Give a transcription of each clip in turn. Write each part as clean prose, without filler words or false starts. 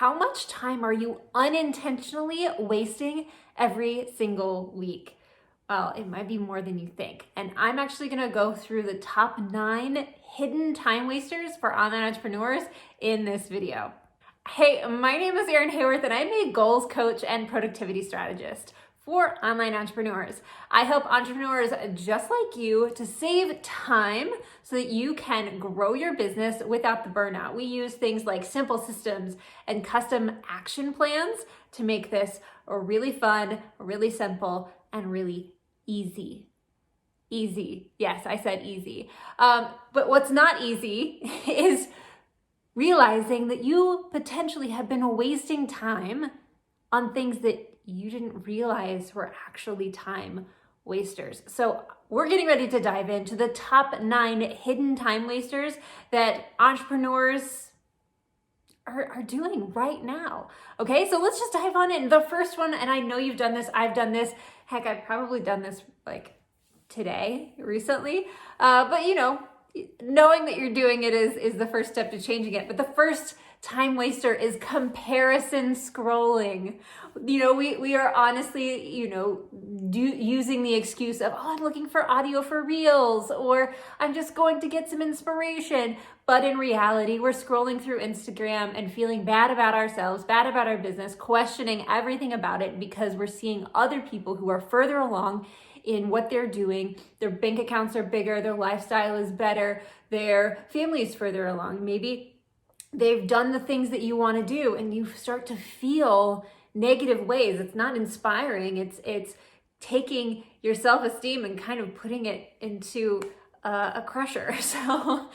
how much time are you unintentionally wasting every single week? Well, it might be more than you think. And I'm actually gonna go through the top 9 hidden time wasters for online entrepreneurs in this video. Hey, my name is ERIN and I'm a goals coach and productivity strategist for online entrepreneurs. I help entrepreneurs just like you to save time so that you can grow your business without the burnout. We use things like simple systems and custom action plans to make this really fun, really simple, and really easy. Easy. Yes, I said easy. But what's not easy is realizing that you potentially have been wasting time on things that you didn't realize were actually time wasters. So we're getting ready to dive into the top 9 hidden time wasters that entrepreneurs are doing right now. Okay, so let's just dive on in. The first one, and I know you've done this, I've done this. Heck, I've probably done this like today, recently. But you know, knowing that you're doing it is the first step to changing it. But the first time waster is comparison scrolling. You know, we are honestly, using the excuse of, oh, I'm looking for audio for reels, or I'm just going to get some inspiration. But in reality, we're scrolling through Instagram and feeling bad about ourselves, bad about our business, questioning everything about it because we're seeing other people who are further along in what they're doing. Their bank accounts are bigger, their lifestyle is better, their family is further along. Maybe they've done the things that you want to do and you start to feel negative ways. It's not inspiring. It's taking your self-esteem and kind of putting it into a crusher. So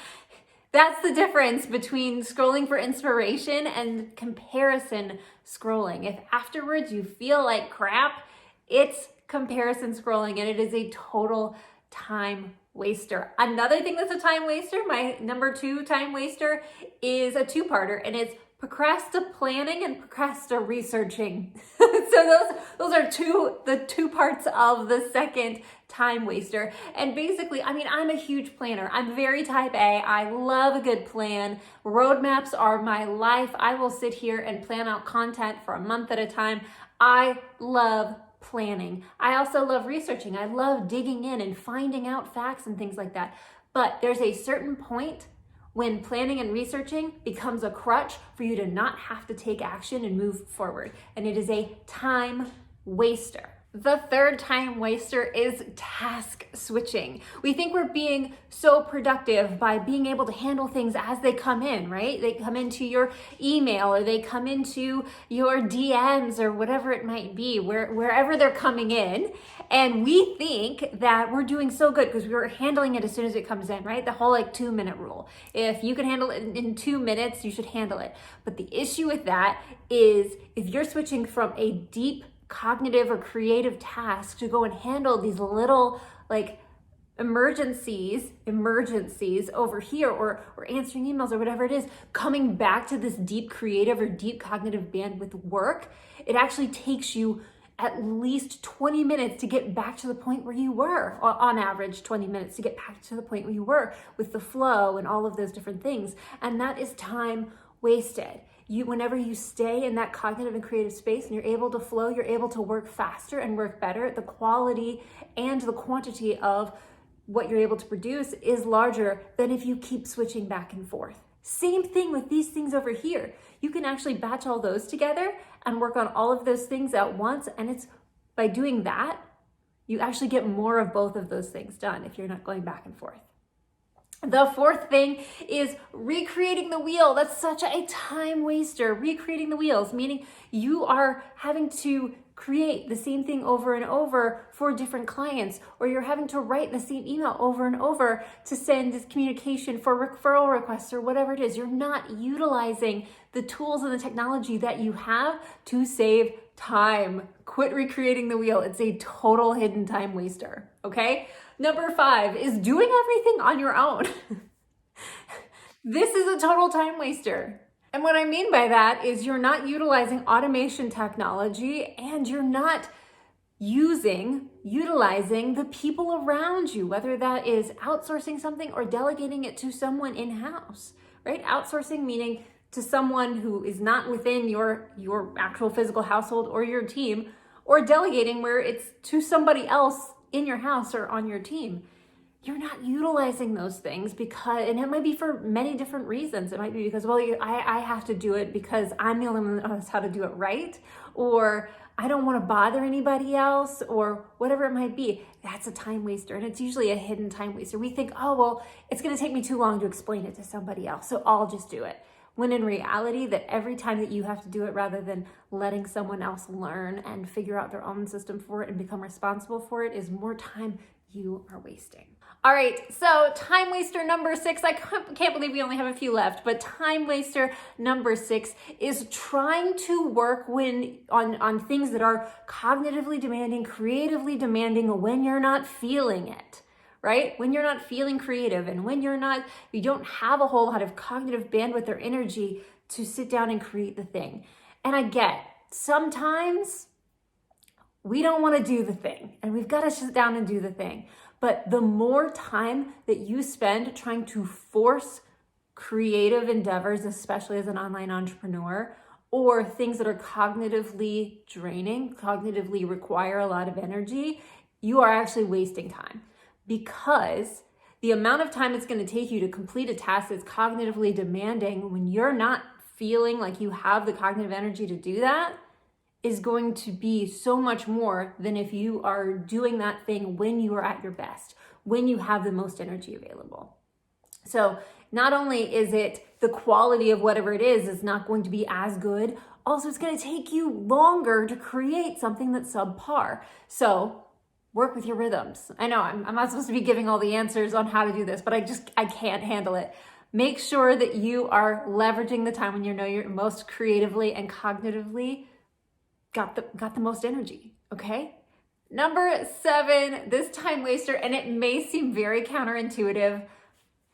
that's the difference between scrolling for inspiration and comparison scrolling. If afterwards you feel like crap, it's comparison scrolling, and it is a total time waster. Another thing that's a time waster, my number 2 time waster, is a 2-parter, and it's procrasti planning and procrasti researching. So those are the two parts of the second time waster. And basically, I mean, I'm a huge planner. I'm very type A. I love a good plan. Roadmaps are my life. I will sit here and plan out content for a month at a time. I love planning. I also love researching. I love digging in and finding out facts and things like that. But there's a certain point when planning and researching becomes a crutch for you to not have to take action and move forward. And it is a time waster. The third time waster is task switching. We think we're being so productive by being able to handle things as they come in, right? They come into your email or they come into your DMs or whatever it might be, wherever they're coming in. And we think that we're doing so good because we're handling it as soon as it comes in, right? The whole 2-minute rule. If you can handle it in 2 minutes, you should handle it. But the issue with that is if you're switching from a deep cognitive or creative task to go and handle these little emergencies over here, or answering emails or whatever it is, coming back to this deep creative or deep cognitive bandwidth work, it actually takes you at least 20 minutes to get back to the point where you were, on average 20 minutes to get back to the point where you were with the flow and all of those different things. And that is time wasted. Whenever you stay in that cognitive and creative space and you're able to flow, you're able to work faster and work better. The quality and the quantity of what you're able to produce is larger than if you keep switching back and forth. Same thing with these things over here. You can actually batch all those together and work on all of those things at once. And it's by doing that, you actually get more of both of those things done if you're not going back and forth. The fourth thing is recreating the wheel. That's such a time waster. Recreating the wheels, meaning you are having to create the same thing over and over for different clients, or you're having to write the same email over and over to send this communication for referral requests or whatever it is. You're not utilizing the tools and the technology that you have to save time. Quit recreating the wheel. It's a total hidden time waster, okay? Number 5 is doing everything on your own. This is a total time waster. And what I mean by that is you're not utilizing automation technology and you're not utilizing the people around you, whether that is outsourcing something or delegating it to someone in-house, right? Outsourcing meaning to someone who is not within your actual physical household or your team, or delegating where it's to somebody else in your house or on your team. You're not utilizing those things and it might be for many different reasons. It might be because, well, I have to do it because I'm the only one that knows how to do it right, or I don't want to bother anybody else, or whatever it might be. That's a time waster, and it's usually a hidden time waster. We think, oh, well, it's going to take me too long to explain it to somebody else, so I'll just do it. When in reality, that every time that you have to do it, rather than letting someone else learn and figure out their own system for it and become responsible for it, is more time you are wasting. All right, so time waster number 6, I can't believe we only have a few left, but time waster number 6 is trying to work on things that are cognitively demanding, creatively demanding when you're not feeling it, right? When you're not feeling creative and when you don't have a whole lot of cognitive bandwidth or energy to sit down and create the thing. And I get, sometimes we don't want to do the thing and we've got to sit down and do the thing. But the more time that you spend trying to force creative endeavors, especially as an online entrepreneur, or things that are cognitively draining, cognitively require a lot of energy, you are actually wasting time, because the amount of time it's going to take you to complete a task that's cognitively demanding when you're not feeling like you have the cognitive energy to do that is going to be so much more than if you are doing that thing when you are at your best, when you have the most energy available. So not only is it the quality of whatever it is not going to be as good, also it's going to take you longer to create something that's subpar. So work with your rhythms. I know I'm not supposed to be giving all the answers on how to do this, but I can't handle it. Make sure that you are leveraging the time when you know you're most creatively and cognitively got the most energy, okay? Number 7, this time waster, and it may seem very counterintuitive,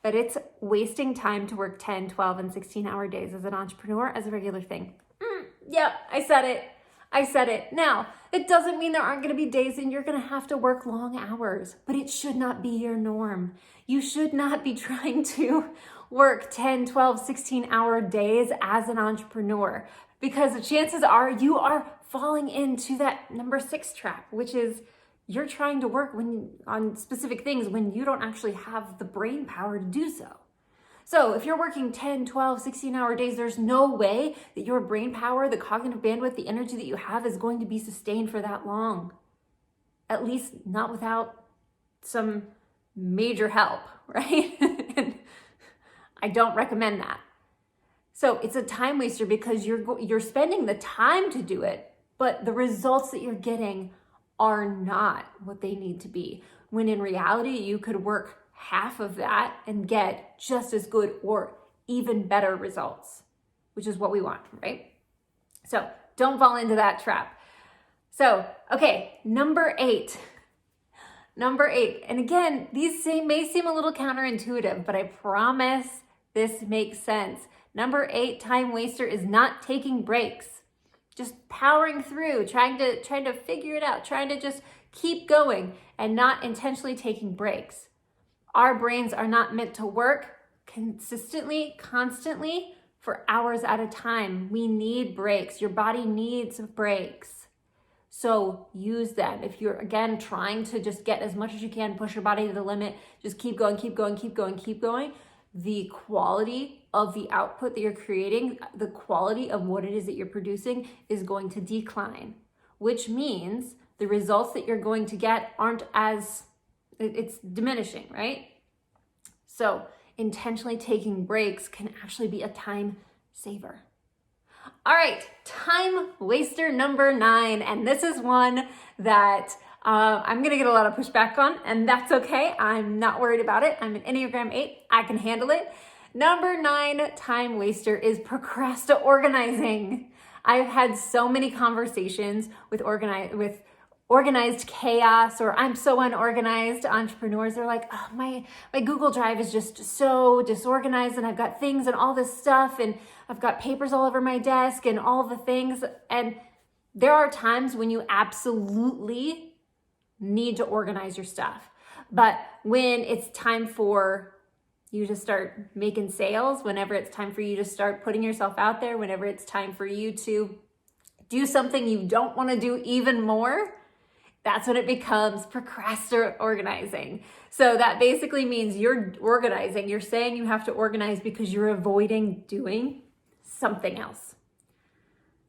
but it's wasting time to work 10, 12, and 16-hour days as an entrepreneur as a regular thing. Yep, I said it. Now, it doesn't mean there aren't going to be days and you're going to have to work long hours, but it should not be your norm. You should not be trying to work 10, 12, 16-hour days as an entrepreneur, because the chances are you are falling into that number 6 trap, which is you're trying to work on specific things when you don't actually have the brain power to do so. So if you're working 10, 12, 16-hour days, there's no way that your brain power, the cognitive bandwidth, the energy that you have is going to be sustained for that long. At least not without some major help, right? And I don't recommend that. So it's a time waster because you're spending the time to do it, but the results that you're getting are not what they need to be. When in reality, you could work half of that and get just as good or even better results, which is what we want, right? So don't fall into that trap. So, okay, number 8. And again, these may seem a little counterintuitive, but I promise this makes sense. Number 8 time waster is not taking breaks. Just powering through, trying to figure it out, trying to just keep going and not intentionally taking breaks. Our brains are not meant to work consistently, constantly for hours at a time. We need breaks. Your body needs breaks. So use them. If you're, again, trying to just get as much as you can, push your body to the limit, just keep going. The quality of the output that you're creating, the quality of what it is that you're producing is going to decline, which means the results that you're going to get it's diminishing, right? So intentionally taking breaks can actually be a time saver. All right, time waster number 9. And this is one that I'm going to get a lot of pushback on, and that's okay. I'm not worried about it. I'm an Enneagram 8. I can handle it. Number 9 time waster is Procrasti Organizing. I've had so many conversations with organized chaos, or I'm so unorganized entrepreneurs. They're like, oh, my Google Drive is just so disorganized, and I've got things and all this stuff, and I've got papers all over my desk and all the things. And there are times when you absolutely need to organize your stuff. But when it's time for, you to start making sales, whenever it's time for you to start putting yourself out there, whenever it's time for you to do something you don't want to do even more, that's when it becomes Procrasti Organizing. So that basically means you're organizing. You're saying you have to organize because you're avoiding doing something else.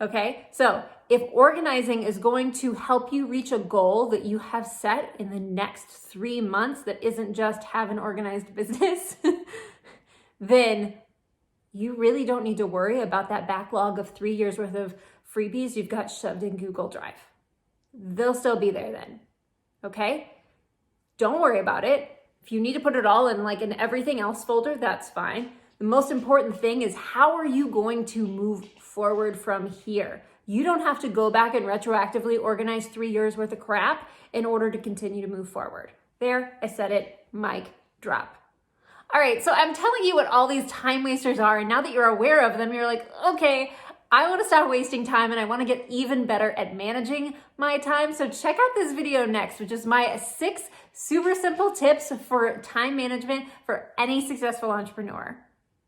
Okay, so if organizing is going to help you reach a goal that you have set in the next 3 months that isn't just have an organized business, then you really don't need to worry about that backlog of 3 years worth of freebies you've got shoved in Google Drive. They'll still be there then, okay? Don't worry about it. If you need to put it all in like an everything else folder, that's fine. The most important thing is, how are you going to move forward from here? You don't have to go back and retroactively organize 3 years worth of crap in order to continue to move forward. There, I said it, mic drop. All right, so I'm telling you what all these time wasters are, and now that you're aware of them, you're like, okay, I want to stop wasting time and I want to get even better at managing my time. So check out this video next, which is my 6 super simple tips for time management for any successful entrepreneur.